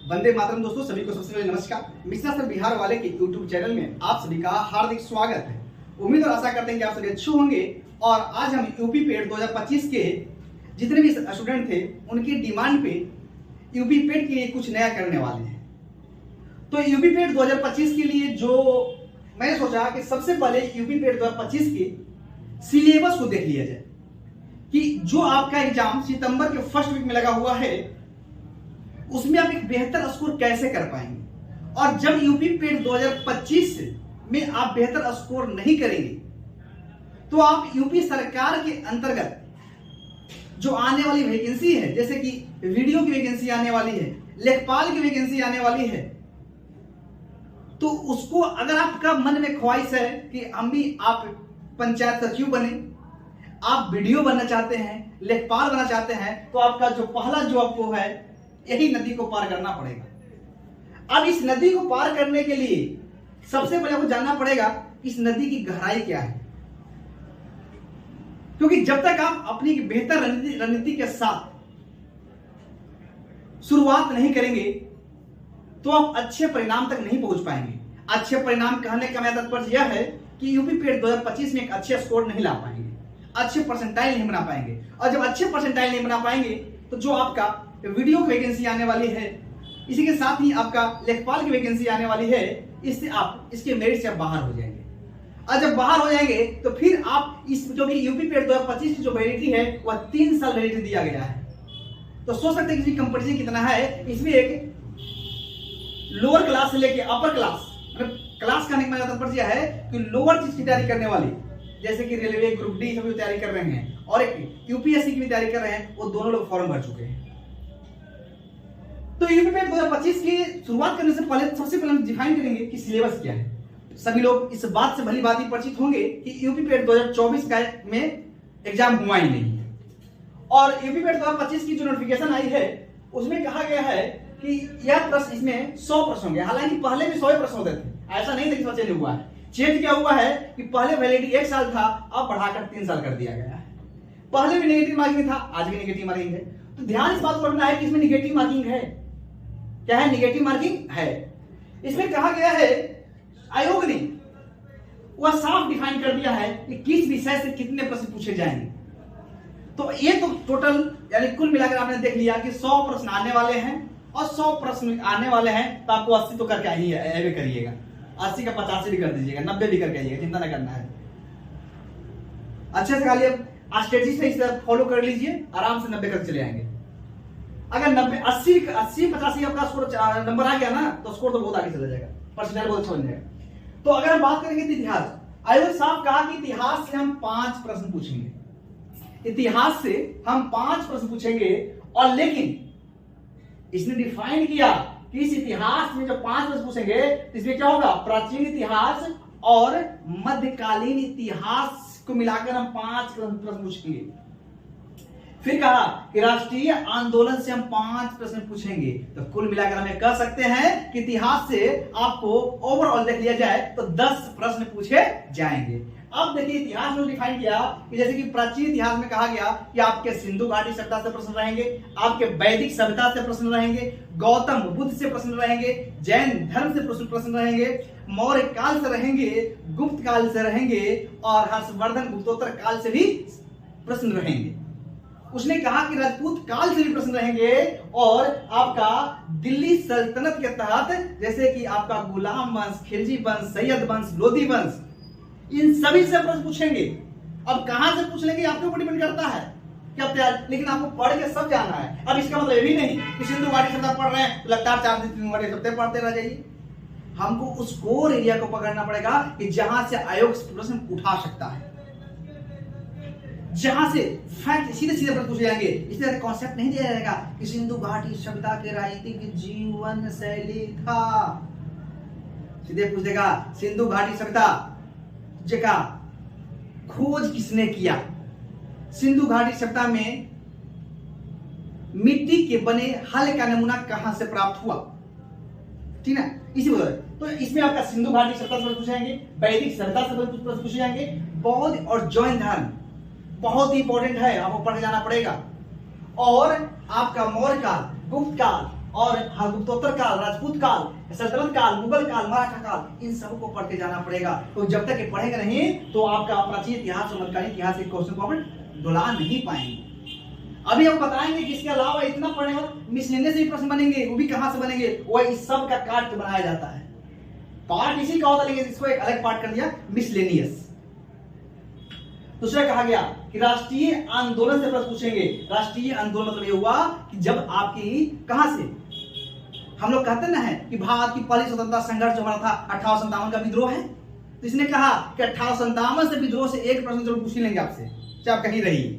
वंदे मातरम। दोस्तों सभी को सबसे पहले नमस्कार। मिश्रा बिहार वाले के यूट्यूब चैनल में आप सभी का हार्दिक स्वागत है। उम्मीद और आशा करते हैं कि आप सभी अच्छे होंगे। और आज हम यूपी पेट 2025 के जितने भी स्टूडेंट थे उनकी डिमांड पे यूपी पेट के लिए कुछ नया करने वाले हैं। तो यूपी पेट 2025 के लिए जो मैंने सोचा कि सबसे पहले यूपी पेट 2025 के सिलेबस को देख लिया जाए कि जो आपका एग्जाम सितंबर के फर्स्ट वीक में लगा हुआ है उसमें आप एक बेहतर स्कोर कैसे कर पाएंगे। और जब यूपी पेट 2025 में आप बेहतर स्कोर नहीं करेंगे तो आप यूपी सरकार के अंतर्गत जो आने वाली वैकेंसी है, जैसे कि वीडियो की वैकेंसी आने वाली है, लेखपाल की वैकेंसी आने वाली है, तो उसको अगर आपका मन में ख्वाहिश है कि हम भी आप पंचायत सचिव बने, आप वीडियो बनना चाहते हैं, लेखपाल बनना चाहते हैं, तो आपका जो पहला जो आपको है यही नदी को पार करना पड़ेगा। अब इस नदी को पार करने के लिए सबसे पहले आपको जानना पड़ेगा इस नदी की गहराई क्या है, क्योंकि जब तक आप अपनी बेहतर रणनीति के साथ शुरुआत नहीं करेंगे तो आप अच्छे परिणाम तक नहीं पहुंच पाएंगे। अच्छे परिणाम कहने का मेरा तात्पर्य यह है कि यूपी पेट 2025 में एक अच्छे स्कोर नहीं ला पाएंगे, अच्छे परसेंटाइल नहीं बना पाएंगे। और जब अच्छे परसेंटाइल नहीं बना पाएंगे तो जो आपका वीडियो की वैकेंसी आने वाली है, इसी के साथ ही आपका लेखपाल की वैकेंसी आने वाली है, इससे आप इसके मेरिट से बाहर हो जाएंगे। और जब बाहर हो जाएंगे तो फिर आप इस जो कि यूपी पेट 2025 की जो वैलिडिटी है वह 3 साल वैलिडिटी दिया गया है। तो सोच सकते हैं कि कंपटीशन कितना है। इसमें एक लोअर क्लास से लेके अपर क्लास, मतलब क्लास का निकलने का तात्पर्य है कि लोअर चीज की तैयारी करने वाली, जैसे कि रेलवे ग्रुप डी सभी तैयारी कर रहे हैं और एक यूपीएससी की भी तैयारी कर रहे हैं, वो दोनों लोग फॉर्म भर चुके हैं। तो यूपी पेट 2025 की शुरुआत करने से पहले सबसे पहले हम डिफाइन करेंगे कि सिलेबस क्या है। सभी लोग इस बात से भली भांति परिचित होंगे कि यूपी पेट 2024 का में एग्जाम हुआ ही नहीं है। और यूपी पेट 2025 की जो नोटिफिकेशन आई है उसमें कहा गया है कि यह प्रश्न इसमें 100 प्रश्न होंगे। हालांकि पहले भी 100 प्रश्न होते थे, ऐसा नहीं था कि चेंज हुआ है। चेंज क्या हुआ है कि पहले वैलिडिटी 1 साल था, अब बढ़ाकर 3 साल कर दिया गया है। पहले भी नेगेटिव मार्किंग था, आज भी नेगेटिव मार्किंग है। तो ध्यान इस बात को रखना है कि इसमें नेगेटिव मार्किंग है। क्या है? नेगेटिव मार्किंग है। इसमें कहा गया है, आयोग ने वह साफ डिफाइन कर दिया है कि किस विषय से कितने प्रश्न पूछे जाएंगे। तो ये तो टोटल यानी कुल मिलाकर आपने देख लिया कि 100 प्रश्न आने वाले हैं और 100 प्रश्न आने वाले हैं, तो आपको 80 तो करके ही है, करिएगा 80 का 85 भी कर दीजिएगा, 90 भी करके आइएगा, चिंता ना करना है। अच्छे से खाली स्ट्रेटजी से इस तरह फॉलो कर लीजिए, आराम से 90 करके चले आएंगे। अगर 90 80 85 आपका स्कोर नंबर आ गया ना तो स्कोर तो बहुत आगे चला जाएगा, परसेंटाइल बहुत अच्छा बन जाएगा। तो अगर हम बात करेंगे इतिहास, आयोग साहब कहा कि इतिहास से हम 5 प्रश्न पूछेंगे। इतिहास से हम 5 प्रश्न पूछेंगे, और लेकिन इसने डिफाइन किया कि इस इतिहास में जो 5 प्रश्न पूछेंगे इसमें क्या होगा, प्राचीन इतिहास और मध्यकालीन इतिहास को मिलाकर हम 5 प्रश्न पूछेंगे। फिर कहा कि राष्ट्रीय आंदोलन से हम 5 प्रश्न पूछेंगे। तो कुल मिलाकर हम कह सकते हैं कि इतिहास से आपको ओवरऑल देख लिया जाए तो 10 प्रश्न पूछे जाएंगे। अब देखिए इतिहास में डिफाइन किया कि जैसे कि प्राचीन इतिहास में कहा गया कि आपके सिंधु घाटी सभ्यता से प्रश्न रहेंगे, आपके वैदिक सभ्यता से प्रश्न रहेंगे, गौतम बुद्ध से प्रश्न रहेंगे, जैन धर्म से प्रश्न रहेंगे, मौर्य काल से रहेंगे, गुप्त काल से रहेंगे और हर्षवर्धन गुप्तोत्तर काल से भी प्रश्न रहेंगे। उसने कहा कि राजपूत काल से भी प्रश्न रहेंगे और आपका दिल्ली सल्तनत के तहत जैसे कि आपका गुलाम वंश, खिलजी वंश, सैयद वंश, लोधी वंश, इन सभी से प्रश्न पूछेंगे। अब कहां से पूछ लेंगे आपके ऊपर डिपेंड करता है क्या तैयार, लेकिन आपको पढ़ के सब जाना है। अब इसका मतलब ये भी नहीं कि सिंधु घाटी सभ्यता पढ़ रहे हैं तो लगातार 4 दिन सिंधु घाटी सभ्यता पढ़ते रह जाइए। हमको उस कोर एरिया को पकड़ना पड़ेगा कि जहां से आयोग प्रश्न उठा सकता है, जहां से फैक्ट सीधे सीधे प्रश्न पूछे जाएंगे। इस तरह कॉन्सेप्ट नहीं दिया जाएगा कि सिंधु घाटी सभ्यता के राजनीतिक जीवन शैली था। सीधे पूछ देगा सिंधु घाटी सभ्यता का खोज किसने किया, सिंधु घाटी सभ्यता में मिट्टी के बने हल का नमूना कहां से प्राप्त हुआ, ठीक है। इसी वजह तो इसमें आपका सिंधु घाटी सभ्यता से पूछेंगे, वैदिक सभ्यता से प्रश्न पूछे जाएंगे, बौद्ध और जैन धर्म बहुत इंपॉर्टेंट है, आपको पढ़ जाना पड़ेगा। और आपका मौर्य काल, गुप्त काल, और गुप्तोत्तर काल, राजपूत काल, सल्तनत काल, मुगल काल, मराठा काल, इन सबको पढ़ के जाना पड़ेगा। तो जब तक ये पढ़ेंगे नहीं तो आपका प्राचीन इतिहास और मध्यकालीन इतिहास के क्वेश्चन को आप दुला नहीं पाएंगे। अभी हम बताएंगे कि इसके अलावा इतना पढ़ेगा मिसलेनियस भी प्रश्न बनेंगे, वो भी कहां से बनेंगे, वो इस सब का काट बनाया जाता है। पार्ट इसी का होता है, लेकिन इसको एक अलग पार्ट कर दिया मिसलेनियस। दूसरा कहा गया कि राष्ट्रीय आंदोलन से प्रश्न पूछेंगे। राष्ट्रीय आंदोलन मतलब ये हुआ कि जब आपकी कहां से, हम लोग कहते ना है कि भारत की पहली स्वतंत्रता संघर्ष जो हमारा था 1857 का विद्रोह है, तो इसने कहा कि 1857 से विद्रोह से एक प्रश्न जरूर पूछ लेंगे आपसे, चाहे आप कहीं रहिए।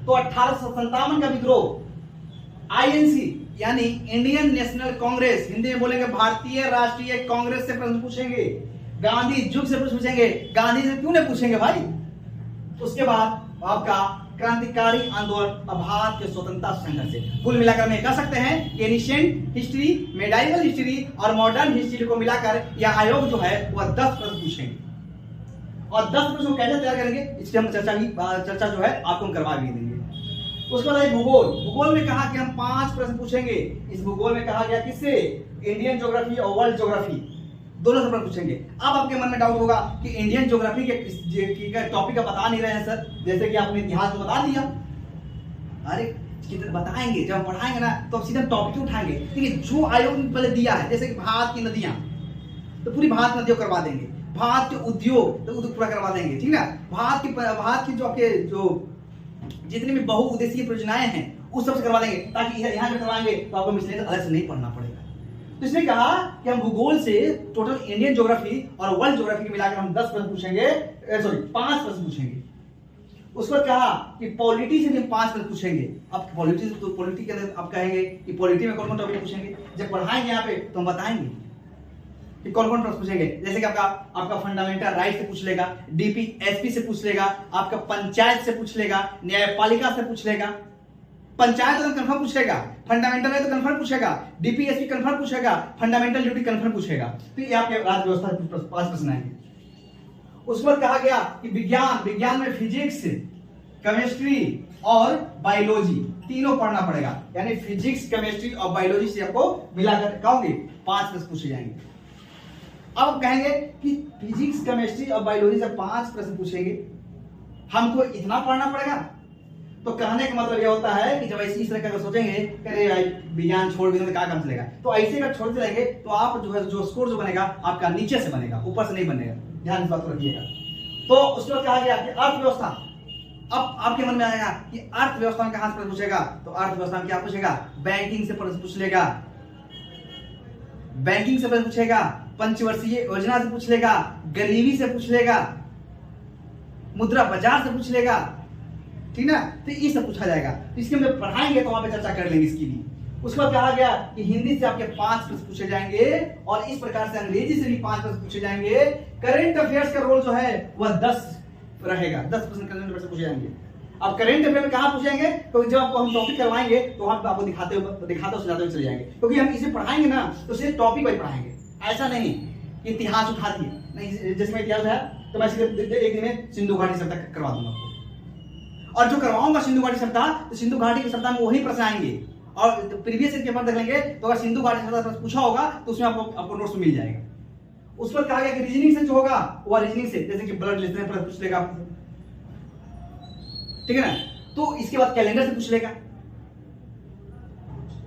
तो 1857 का विद्रोह आईएनसी यानी इंडियन नेशनल कांग्रेस, हिंदी में बोलेंगे भारतीय राष्ट्रीय कांग्रेस से प्रश्न पूछेंगे। गांधी जुग से प्रश्न पूछेंगे, गांधी से क्यों नहीं पूछेंगे भाई। उसके बाद आपका क्रांतिकारी आंदोलन, भारत के स्वतंत्रता संघर्ष से। कुल मिलाकर में कह सकते हैं कि एनिशिएंट हिस्ट्री, मेडाइवल हिस्ट्री और मॉडर्न हिस्ट्री को मिलाकर यह आयोग जो है वह 10 प्रश्न पूछेंगे। और 10 प्रश्न कैसे तैयार करेंगे इसकी हम चर्चा जो है आपको हम करवा भी देंगे। उसके बाद भूगोल, भूगोल में कहा कि हम 5 प्रश्न पूछेंगे। इस भूगोल में कहा गया किससे, इंडियन ज्योग्राफी और वर्ल्ड ज्योग्राफी दोनों से प्रश्न पूछेंगे। अब आपके मन में डाउट होगा कि इंडियन ज्योग्राफी के टॉपिक का बता नहीं रहे हैं सर, जैसे कि आपने इतिहास को बता दिया। अरे कितने बताएंगे, जब हम पढ़ाएंगे ना तो सीधा टॉपिक उठाएंगे। देखिए जो आयोग ने पहले दिया है, जैसे कि भारत की नदियां, तो पूरी भारत नदियों करवा देंगे। भारत के उद्योग तो उद्योग पूरा करवा देंगे, ठीक ना। भारत की जो आपके जो जितनी भी बहुउद्देशीय परियोजनाएं हैं उस सबसे करवा देंगे, ताकि यहाँ से करवाएंगे तो आपको मिसलेनियस अलग से नहीं पढ़ना पड़ेगा। तो इसने कहा कि हम भूगोल से टोटल इंडियन ज्योग्राफी और वर्ल्ड ज्योग्राफी के मिलाकर हम 10 प्रश्न पूछेंगे, सॉरी 5 प्रश्न पूछेंगे। उसको कहा कि पॉलिटी से भी 5 प्रश्न पूछेंगे। अब पॉलिटी तो पॉलिटी के अंदर आप कहेंगे कि पॉलिटी में कौन कौन टॉपिक पूछेंगे, जब पढ़ाएंगे यहाँ पे तो हम बताएंगे कि कौन कौन प्रश्न पूछेंगे। जैसे कि आपका फंडामेंटल राइट से पूछ लेगा, डीपीएसपी से पूछ लेगा, आपका पंचायत से पूछ लेगा, न्यायपालिका से पूछ लेगा। पंचायत तो कंफर्म पूछेगा, फंडामेंटल राइट तो कंफर्म पूछेगा, डीपीएसपी कंफर्म पूछेगा, फंडामेंटल ड्यूटी कंफर्म पूछेगा। तो ये आपके राज्य व्यवस्था 5 प्रश्न आएंगे। उस पर कहा गया कि विज्ञान में फिजिक्स, केमिस्ट्री और बायोलॉजी तीनों पढ़ना पड़ेगा। यानी फिजिक्स, केमिस्ट्री और बायोलॉजी से आपको मिलाकर कहोगे 5 प्रश्न पूछे जाएंगे। अब आप कहेंगे कि फिजिक्स, केमिस्ट्री और बायोलॉजी से 5 प्रश्न पूछेंगे, हमको इतना पढ़ना पड़ेगा। तो कहने का मतलब यह होता है कि जब ऐसे इस तरह का सोचेंगे, अरे विज्ञान छोड़ भी तो क्या काम चलेगा, तो ऐसे अगर छोड़ते रहेंगे तो आप जो है जो स्कोर जो बनेगा आपका नीचे से बनेगा, ऊपर से नहीं बनेगा। ध्यान इस बात को रखिएगा। तो उसके बाद कहा गया कि अर्थव्यवस्था। अब आपके मन में आएगा कि अर्थव्यवस्था में कहां से प्रश्न पूछेगा, तो अर्थव्यवस्था में क्या पूछेगा, बैंकिंग से प्रश्न पूछ लेगा, बैंकिंग से प्रश्न पूछेगा, पंचवर्षीय योजना से पूछ लेगा, गरीबी से पूछ लेगा, मुद्रा बाजार से पूछ लेगा, ठीक ना। तो ये सब पूछा जाएगा। तो इसके हम पढ़ाएंगे तो वहां पे चर्चा कर लेंगे इसकी भी। उसके बाद कहा गया कि हिंदी से आपके 5 प्रश्न पूछे जाएंगे और इस प्रकार से अंग्रेजी से भी 5 प्रश्न पूछे जाएंगे। करंट अफेयर्स का रोल जो है वह 10 रहेगा, 10 प्रश्न करंट अफेयर्स से पूछे जाएंगे। अब करंट अफेयर में कहां पूछेंगे, तो जब आपको हम टॉपिक करवाएंगे तो वहां आपको दिखाते हुए चले जाएंगे, क्योंकि हम इसे पढ़ाएंगे ना तो सिर्फ टॉपिक वाइज पढ़ाएंगे। ऐसा नहीं कि इतिहास उठा दिए, नहीं, जिसमें इतिहास है तो मैं सिर्फ एक दिन में सिंधु घाटी सभ्यता करवा दूंगा आपको। और जो करवाऊंगा सिंधु घाटी सभ्यता, तो सिंधु घाटी की सभ्यता में वही प्रश्न आएंगे। और प्रीवियस ईयर पेपर देख लेंगे तो अगर सिंधु घाटी सभ्यता प्रश्न पूछा होगा तो उसमें आपको नोट्स मिल जाएगा। उस पर कहा गया कि रीजनिंग से जो होगा वो रीजनिंग से, जैसे कि ब्लड लेते हैं पूछ लेगा, ठीक है ना। तो इसके बाद कैलेंडर से पूछ लेगा,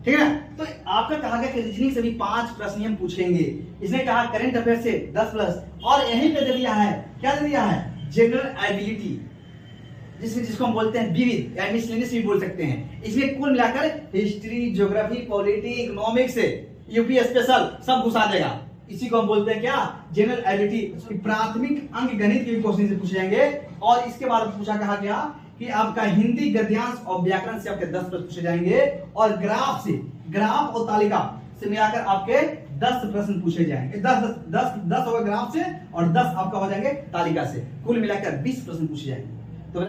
ठीक है ना। तो आपका कहा गया कि रीजनिंग से भी 5 प्रश्न हम पूछेंगे। इसने कहा करंट अफेयर से 10 प्लस, और यहीं पे दे दिया है, क्या दे दिया है, जनरल एबिलिटी, जिसको हम बोलते हैं विविध या मिसलेनियस भी बोल सकते हैं। इसमें कुल मिलाकर history, geography, polity, economics, UP special सब घुसा देगा। इसी को हम बोलते हैं क्या, जनरल एबिलिटी। प्राथमिक अंक गणित के भी क्वेश्चन से पूछे जाएंगे। और इसके बाद पूछा कहा गया कि आपका हिंदी, गद्यांश और व्याकरण से आपके 10 प्रश्न पूछे जाएंगे। और ग्राफ से, ग्राफ और तालिका से मिलाकर आपके 10 प्रश्न पूछे जाएंगे। 10 होगा ग्राफ से और 10 आपका हो जाएंगे तालिका से। कुल मिलाकर 20 प्रश्न पूछे जाएंगे।